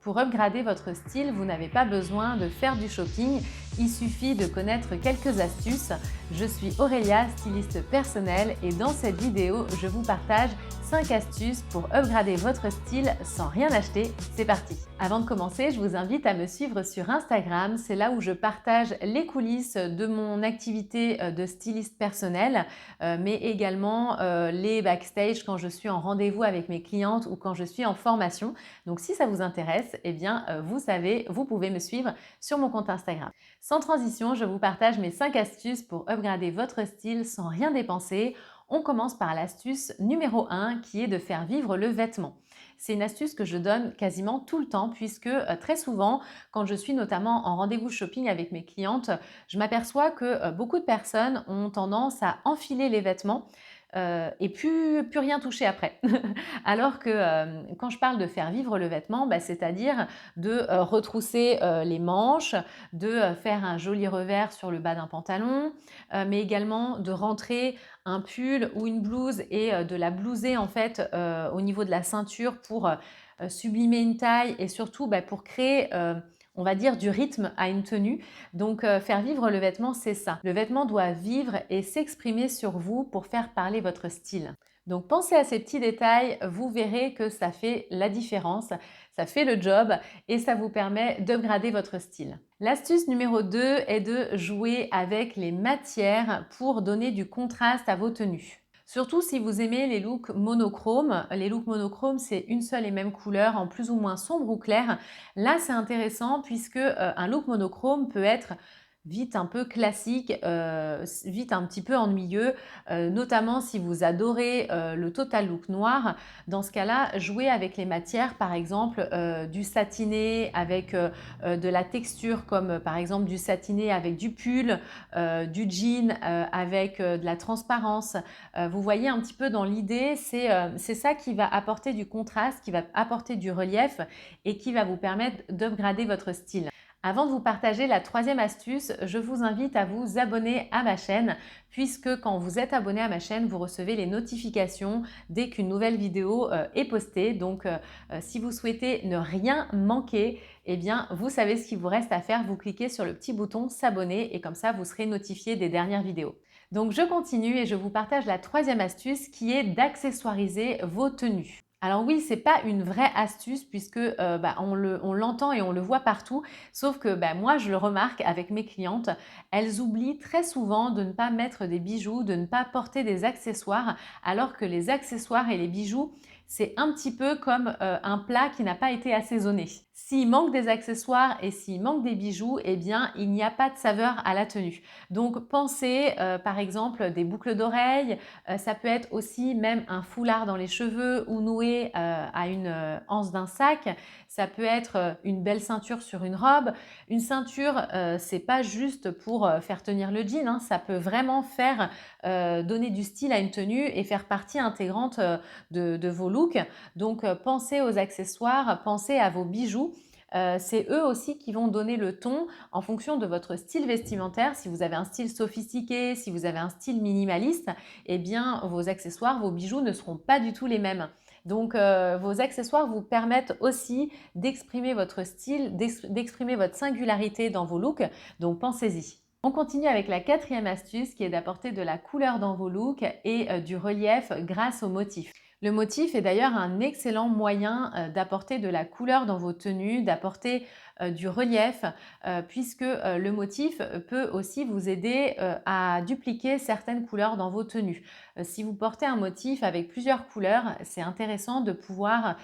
Pour upgrader votre style, vous n'avez pas besoin de faire du shopping, il suffit de connaître quelques astuces. Je suis Aurélia, styliste personnelle et dans cette vidéo, je vous partage 5 astuces pour upgrader votre style sans rien acheter. C'est parti! Avant de commencer, je vous invite à me suivre sur Instagram. C'est là où je partage les coulisses de mon activité de styliste personnelle, mais également les backstage quand je suis en rendez-vous avec mes clientes ou quand je suis en formation. Donc si ça vous intéresse, eh bien vous savez, vous pouvez me suivre sur mon compte Instagram. Sans transition, je vous partage mes 5 astuces pour upgrader votre style sans rien dépenser. On commence par l'astuce numéro 1 qui est de faire vivre le vêtement. C'est une astuce que je donne quasiment tout le temps puisque très souvent, quand je suis notamment en rendez-vous shopping avec mes clientes, je m'aperçois que beaucoup de personnes ont tendance à enfiler les vêtements et plus rien toucher après. Alors que quand je parle de faire vivre le vêtement, c'est-à-dire de retrousser les manches, de faire un joli revers sur le bas d'un pantalon, mais également de rentrer un pull ou une blouse et de la blouser en fait au niveau de la ceinture pour sublimer une taille et surtout pour créer on va dire du rythme à une tenue. Donc faire vivre le vêtement, c'est ça. Le vêtement doit vivre et s'exprimer sur vous pour faire parler votre style. Donc pensez à ces petits détails, vous verrez que ça fait la différence, ça fait le job et ça vous permet d'upgrader votre style. L'astuce numéro 2 est de jouer avec les matières pour donner du contraste à vos tenues. Surtout si vous aimez les looks monochromes. Les looks monochromes, c'est une seule et même couleur en plus ou moins sombre ou clair. Là, c'est intéressant puisque un look monochrome peut être vite un peu classique, vite un petit peu ennuyeux, notamment si vous adorez le total look noir. Dans ce cas-là, jouez avec les matières, par exemple du satiné avec de la texture comme par exemple du satiné avec du pull, du jean avec de la transparence. Vous voyez un petit peu dans l'idée, c'est ça qui va apporter du contraste, qui va apporter du relief et qui va vous permettre d'upgrader votre style. Avant de vous partager la troisième astuce, je vous invite à vous abonner à ma chaîne puisque quand vous êtes abonné à ma chaîne, vous recevez les notifications dès qu'une nouvelle vidéo est postée. Donc, si vous souhaitez ne rien manquer, eh bien, vous savez ce qu'il vous reste à faire. Vous cliquez sur le petit bouton s'abonner et comme ça, vous serez notifié des dernières vidéos. Donc, je continue et je vous partage la troisième astuce qui est d'accessoiriser vos tenues. Alors oui, c'est pas une vraie astuce puisque on l'entend et on le voit partout, sauf que moi je le remarque avec mes clientes, elles oublient très souvent de ne pas mettre des bijoux, de ne pas porter des accessoires, alors que les accessoires et les bijoux, c'est un petit peu comme un plat qui n'a pas été assaisonné. S'il manque des accessoires et s'il manque des bijoux, eh bien il n'y a pas de saveur à la tenue. Donc pensez par exemple des boucles d'oreilles, ça peut être aussi même un foulard dans les cheveux ou noué à une anse d'un sac. Ça peut être une belle ceinture sur une robe. Une ceinture, c'est pas juste pour faire tenir le jean, hein. Ça peut vraiment faire donner du style à une tenue et faire partie intégrante de vos looks. Donc pensez aux accessoires, pensez à vos bijoux. C'est eux aussi qui vont donner le ton en fonction de votre style vestimentaire. Si vous avez un style sophistiqué, si vous avez un style minimaliste, eh bien vos accessoires, vos bijoux ne seront pas du tout les mêmes. Donc vos accessoires vous permettent aussi d'exprimer votre style, d'exprimer votre singularité dans vos looks, donc pensez-y. On continue avec la quatrième astuce qui est d'apporter de la couleur dans vos looks et du relief grâce aux motifs. Le motif est d'ailleurs un excellent moyen d'apporter de la couleur dans vos tenues, d'apporter du relief, puisque le motif peut aussi vous aider à dupliquer certaines couleurs dans vos tenues. Si vous portez un motif avec plusieurs couleurs, c'est intéressant de pouvoir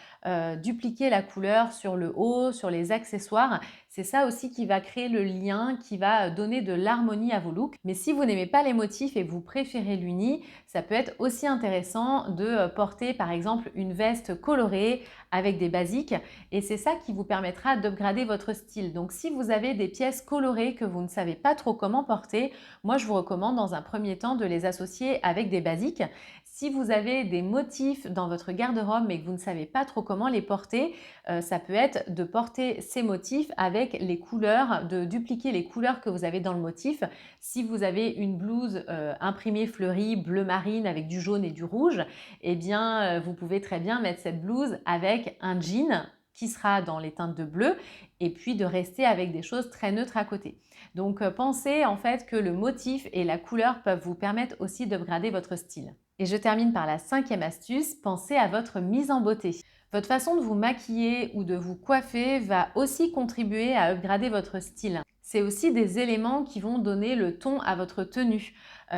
dupliquer la couleur sur le haut, sur les accessoires. C'est ça aussi qui va créer le lien, qui va donner de l'harmonie à vos looks. Mais si vous n'aimez pas les motifs et que vous préférez l'uni, ça peut être aussi intéressant de porter par exemple une veste colorée avec des basiques et c'est ça qui vous permettra d'upgrader votre style. Donc si vous avez des pièces colorées que vous ne savez pas trop comment porter, moi je vous recommande dans un premier temps de les associer avec des basiques. Si vous avez des motifs dans votre garde-robe mais que vous ne savez pas trop comment les porter, ça peut être de porter ces motifs avec les couleurs, de dupliquer les couleurs que vous avez dans le motif. Si vous avez une blouse imprimée fleurie bleu marine avec du jaune et du rouge, eh bien vous pouvez très bien mettre cette blouse avec un jean qui sera dans les teintes de bleu et puis de rester avec des choses très neutres à côté. Donc pensez en fait que le motif et la couleur peuvent vous permettre aussi d'upgrader votre style. Et je termine par la 5e astuce, pensez à votre mise en beauté. Votre façon de vous maquiller ou de vous coiffer va aussi contribuer à upgrader votre style. C'est aussi des éléments qui vont donner le ton à votre tenue.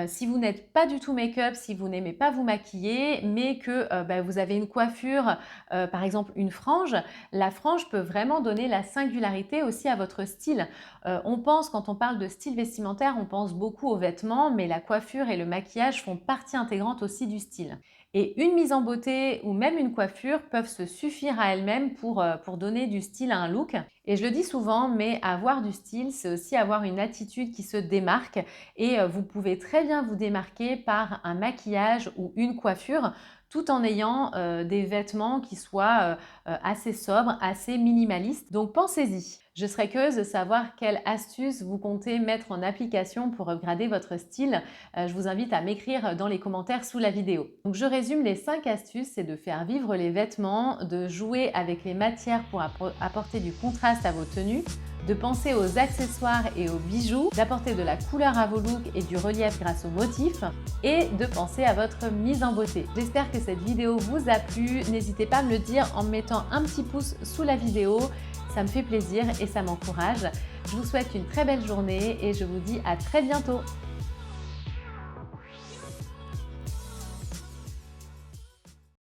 Si vous n'êtes pas du tout make-up, si vous n'aimez pas vous maquiller, mais que vous avez une coiffure, par exemple une frange, la frange peut vraiment donner la singularité aussi à votre style. On pense, quand on parle de style vestimentaire, on pense beaucoup aux vêtements, mais la coiffure et le maquillage font partie intégrante aussi du style. Et une mise en beauté ou même une coiffure peuvent se suffire à elles-mêmes pour donner du style à un look. Et je le dis souvent, mais avoir du style, c'est aussi avoir une attitude qui se démarque. Et vous pouvez très bien vous démarquer par un maquillage ou une coiffure, tout en ayant des vêtements qui soient assez sobres, assez minimalistes. Donc pensez-y. Je serais curieuse de savoir quelles astuces vous comptez mettre en application pour upgrader votre style. Je vous invite à m'écrire dans les commentaires sous la vidéo. Donc je résume les 5 astuces, c'est de faire vivre les vêtements, de jouer avec les matières pour apporter du contraste à vos tenues, de penser aux accessoires et aux bijoux, d'apporter de la couleur à vos looks et du relief grâce aux motifs et de penser à votre mise en beauté. J'espère que cette vidéo vous a plu. N'hésitez pas à me le dire en me mettant un petit pouce sous la vidéo. Ça me fait plaisir et ça m'encourage. Je vous souhaite une très belle journée et je vous dis à très bientôt.